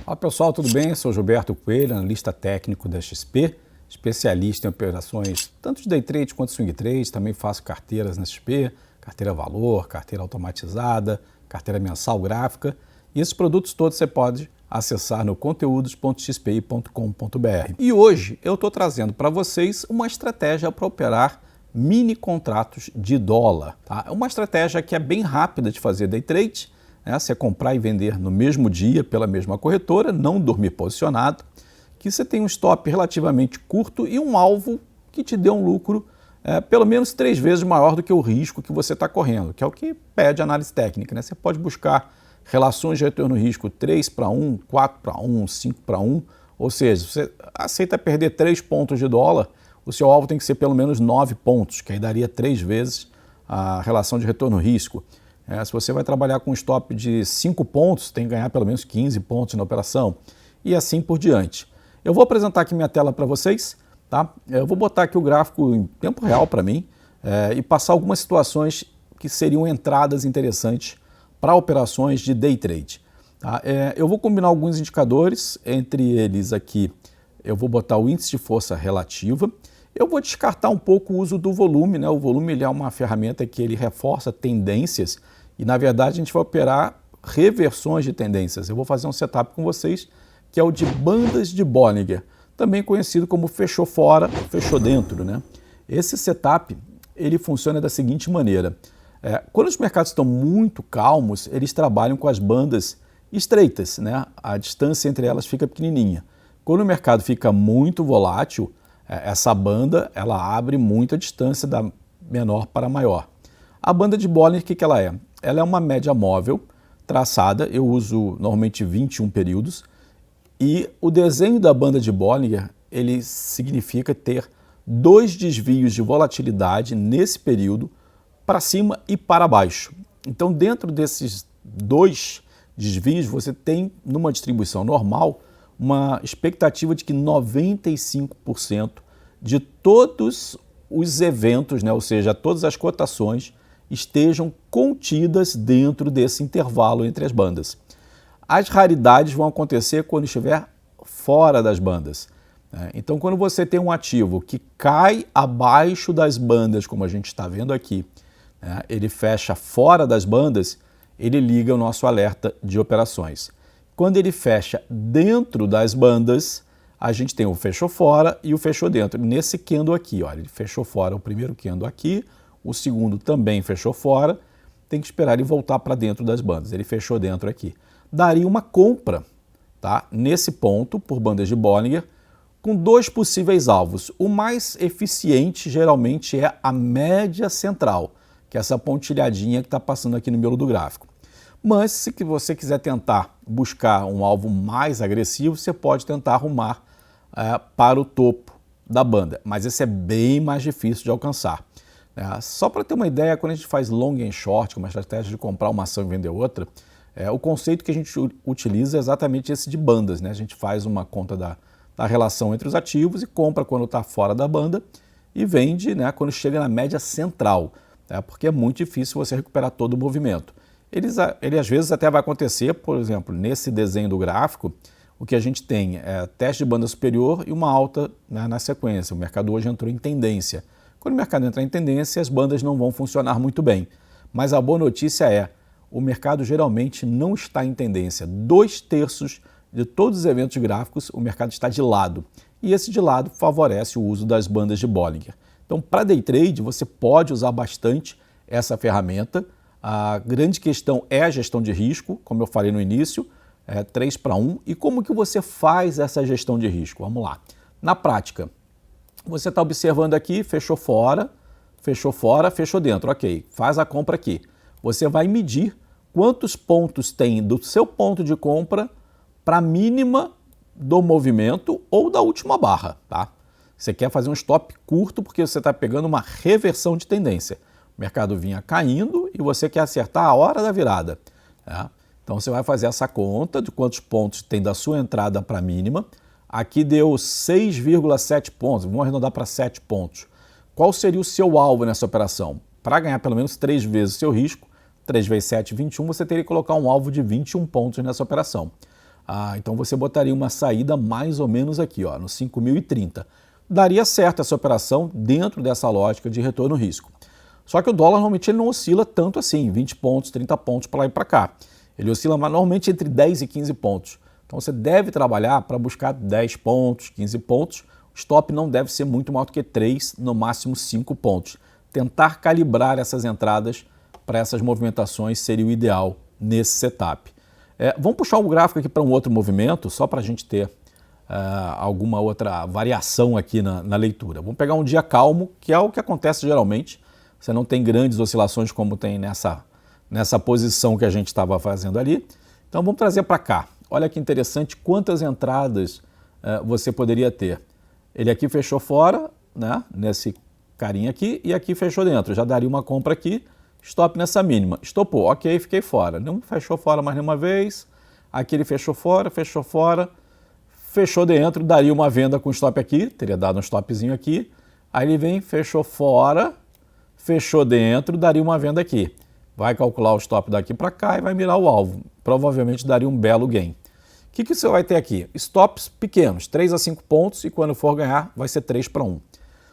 Olá pessoal, tudo bem? Eu sou Gilberto Coelho, analista técnico da XP, especialista em operações tanto de day trade quanto swing trade. Também faço carteiras na XP, carteira valor, carteira automatizada, carteira mensal gráfica. E esses produtos todos você pode acessar no conteúdos.xpi.com.br. E hoje eu estou trazendo para vocês uma estratégia para operar mini contratos de dólar. Tá? É uma estratégia que é bem rápida de fazer day trade. Você comprar e vender no mesmo dia pela mesma corretora, não dormir posicionado, que você tem um stop relativamente curto e um alvo que te dê um lucro pelo menos 3 vezes maior do que o risco que você está correndo, que é o que pede análise técnica. Você pode buscar relações de retorno-risco 3:1, 4:1, 5:1, ou seja, você aceita perder 3 pontos de dólar, o seu alvo tem que ser pelo menos 9 pontos, que aí daria 3 vezes a relação de retorno-risco. Se você vai trabalhar com um stop de 5 pontos, tem que ganhar pelo menos 15 pontos na operação e assim por diante. Eu vou apresentar aqui minha tela para vocês, tá? Eu vou botar aqui o gráfico em tempo real para mim e passar algumas situações que seriam entradas interessantes para operações de day trade. Tá? Eu vou combinar alguns indicadores, entre eles aqui eu vou botar o índice de força relativa. Eu vou descartar um pouco o uso do volume, O volume ele é uma ferramenta que ele reforça tendências e, na verdade, a gente vai operar reversões de tendências. Eu vou fazer um setup com vocês que é o de bandas de Bollinger, também conhecido como fechou fora, fechou dentro, Esse setup ele funciona da seguinte maneira. Quando os mercados estão muito calmos, eles trabalham com as bandas estreitas, A distância entre elas fica pequenininha. Quando o mercado fica muito volátil, essa banda ela abre muita distância da menor para maior. A banda de Bollinger, o que ela é? Ela é uma média móvel traçada, eu uso normalmente 21 períodos, e o desenho da banda de Bollinger ele significa ter 2 desvios de volatilidade nesse período para cima e para baixo. Então, dentro desses 2 desvios, você tem, numa distribuição normal, uma expectativa de que 95% de todos os eventos, ou seja, todas as cotações, estejam contidas dentro desse intervalo entre as bandas. As raridades vão acontecer quando estiver fora das bandas. Então, quando você tem um ativo que cai abaixo das bandas, como a gente está vendo aqui, ele fecha fora das bandas, ele liga o nosso alerta de operações. Quando ele fecha dentro das bandas, a gente tem o fechou fora e o fechou dentro. Nesse candle aqui, olha, ele fechou fora o primeiro candle aqui, o segundo também fechou fora, tem que esperar ele voltar para dentro das bandas. Ele fechou dentro aqui. Daria uma compra, nesse ponto, por bandas de Bollinger, com 2 possíveis alvos. O mais eficiente, geralmente, é a média central, que é essa pontilhadinha que está passando aqui no miolo do gráfico. Mas, se você quiser tentar buscar um alvo mais agressivo, você pode tentar arrumar para o topo da banda, mas esse é bem mais difícil de alcançar. Só para ter uma ideia, quando a gente faz long and short, uma estratégia de comprar uma ação e vender outra, o conceito que a gente utiliza é exatamente esse de bandas. A gente faz uma conta da relação entre os ativos e compra quando está fora da banda e vende quando chega na média central, porque é muito difícil você recuperar todo o movimento. Ele às vezes até vai acontecer, por exemplo, nesse desenho do gráfico, o que a gente tem é teste de banda superior e uma alta na sequência. O mercado hoje entrou em tendência. Quando o mercado entrar em tendência, as bandas não vão funcionar muito bem. Mas a boa notícia é, o mercado geralmente não está em tendência. 2/3 de todos os eventos gráficos, o mercado está de lado. E esse de lado favorece o uso das bandas de Bollinger. Então, para day trade, você pode usar bastante essa ferramenta. A grande questão é a gestão de risco, como eu falei no início, 3:1. E como que você faz essa gestão de risco? Vamos lá. Na prática, você está observando aqui, fechou fora, fechou dentro. Ok, faz a compra aqui. Você vai medir quantos pontos tem do seu ponto de compra para a mínima do movimento ou da última barra. Você quer fazer um stop curto porque você está pegando uma reversão de tendência. O mercado vinha caindo e você quer acertar a hora da virada. Então você vai fazer essa conta de quantos pontos tem da sua entrada para a mínima. Aqui deu 6,7 pontos, vamos arredondar para 7 pontos. Qual seria o seu alvo nessa operação? Para ganhar pelo menos 3 vezes o seu risco, 3 vezes 7, 21, você teria que colocar um alvo de 21 pontos nessa operação. Então você botaria uma saída mais ou menos aqui, ó, no 5.030. Daria certo essa operação dentro dessa lógica de retorno-risco. Só que o dólar normalmente ele não oscila tanto assim, 20 pontos, 30 pontos para lá e para cá. Ele oscila normalmente entre 10 e 15 pontos. Então você deve trabalhar para buscar 10 pontos, 15 pontos. O stop não deve ser muito maior do que 3, no máximo 5 pontos. Tentar calibrar essas entradas para essas movimentações seria o ideal nesse setup. Vamos puxar o gráfico aqui para um outro movimento, só para a gente ter alguma outra variação aqui na leitura. Vamos pegar um dia calmo, que é o que acontece geralmente. Você não tem grandes oscilações como tem nessa posição que a gente estava fazendo ali. Então vamos trazer para cá. Olha que interessante quantas entradas você poderia ter. Ele aqui fechou fora, né, nesse carinha aqui, e aqui fechou dentro. Já daria uma compra aqui, stop nessa mínima. Estopou, ok, fiquei fora. Não fechou fora mais nenhuma vez. Aqui ele fechou fora, fechou dentro, daria uma venda com stop aqui, teria dado um stopzinho aqui. Aí ele vem, fechou fora, fechou dentro, daria uma venda aqui. Vai calcular o stop daqui para cá e vai mirar o alvo. Provavelmente daria um belo gain. O que você vai ter aqui? Stops pequenos, 3 a 5 pontos, e quando for ganhar vai ser 3 para 1.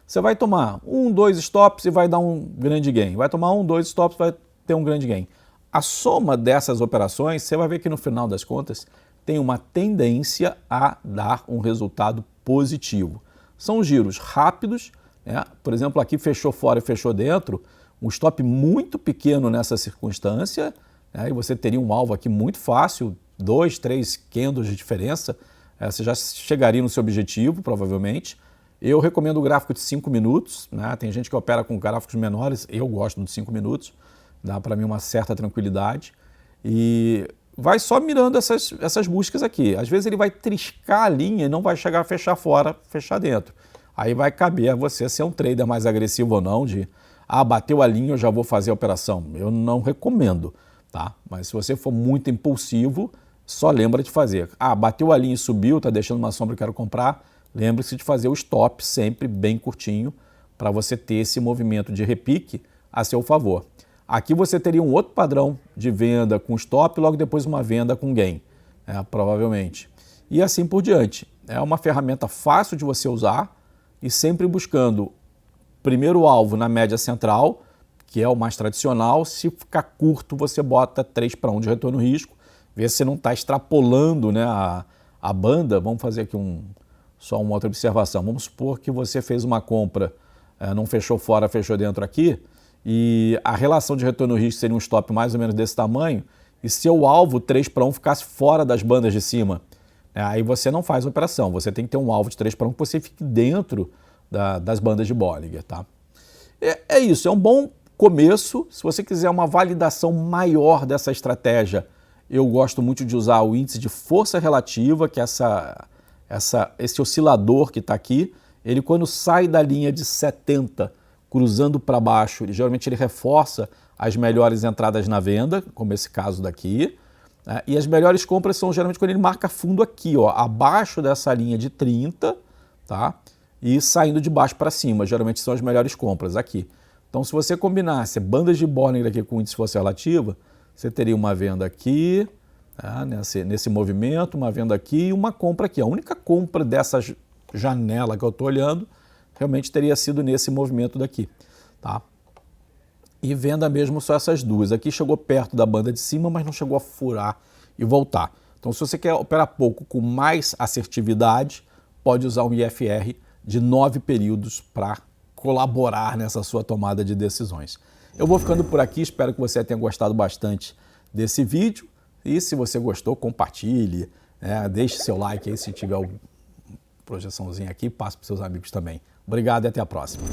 Você vai tomar 1, 2 stops e vai dar um grande gain. Vai tomar 1, 2 stops e vai ter um grande gain. A soma dessas operações, você vai ver que no final das contas tem uma tendência a dar um resultado positivo. São giros rápidos, né? Por exemplo, aqui fechou fora e fechou dentro, um stop muito pequeno nessa circunstância, né? E você teria um alvo aqui muito fácil, 2, 3 candles de diferença, você já chegaria no seu objetivo, provavelmente. Eu recomendo o gráfico de 5 minutos, né? Tem gente que opera com gráficos menores, eu gosto de 5 minutos, dá para mim uma certa tranquilidade. E vai só mirando essas buscas aqui. Às vezes ele vai triscar a linha e não vai chegar a fechar fora, fechar dentro. Aí vai caber a você ser um trader mais agressivo ou não, de bateu a linha, eu já vou fazer a operação. Eu não recomendo, tá? Mas se você for muito impulsivo, só lembra de fazer. Bateu a linha e subiu, tá deixando uma sombra, eu quero comprar. Lembre-se de fazer o stop sempre bem curtinho para você ter esse movimento de repique a seu favor. Aqui você teria um outro padrão de venda com stop e logo depois uma venda com gain, provavelmente. E assim por diante. É uma ferramenta fácil de você usar e sempre buscando primeiro o alvo na média central, que é o mais tradicional. Se ficar curto, você bota 3 para 1 de retorno risco, vê se você não está extrapolando, né, a banda. Vamos fazer aqui só uma outra observação. Vamos supor que você fez uma compra, não fechou fora, fechou dentro aqui, e a relação de retorno risco seria um stop mais ou menos desse tamanho, e seu alvo 3 para 1 ficasse fora das bandas de cima. Aí você não faz a operação, você tem que ter um alvo de 3 para 1 que você fique dentro das bandas de Bollinger. Tá? É isso, é um bom começo. Se você quiser uma validação maior dessa estratégia, eu gosto muito de usar o índice de força relativa, que é esse oscilador que está aqui. Ele, quando sai da linha de 70, cruzando para baixo, geralmente ele reforça as melhores entradas na venda, como esse caso daqui. E as melhores compras são geralmente quando ele marca fundo aqui, ó, abaixo dessa linha de 30, tá? E saindo de baixo para cima, geralmente são as melhores compras aqui. Então, se você combinasse bandas de Bollinger aqui com índice de força relativa, você teria uma venda aqui, tá? nesse movimento, uma venda aqui e uma compra aqui. A única compra dessa janela que eu estou olhando realmente teria sido nesse movimento daqui, tá? E venda mesmo só essas duas. Aqui chegou perto da banda de cima, mas não chegou a furar e voltar. Então, se você quer operar pouco com mais assertividade, pode usar um IFR de 9 períodos para colaborar nessa sua tomada de decisões. Eu vou ficando por aqui, espero que você tenha gostado bastante desse vídeo. E se você gostou, compartilhe, deixe seu like aí se tiver alguma projeçãozinha aqui, passe para os seus amigos também. Obrigado e até a próxima.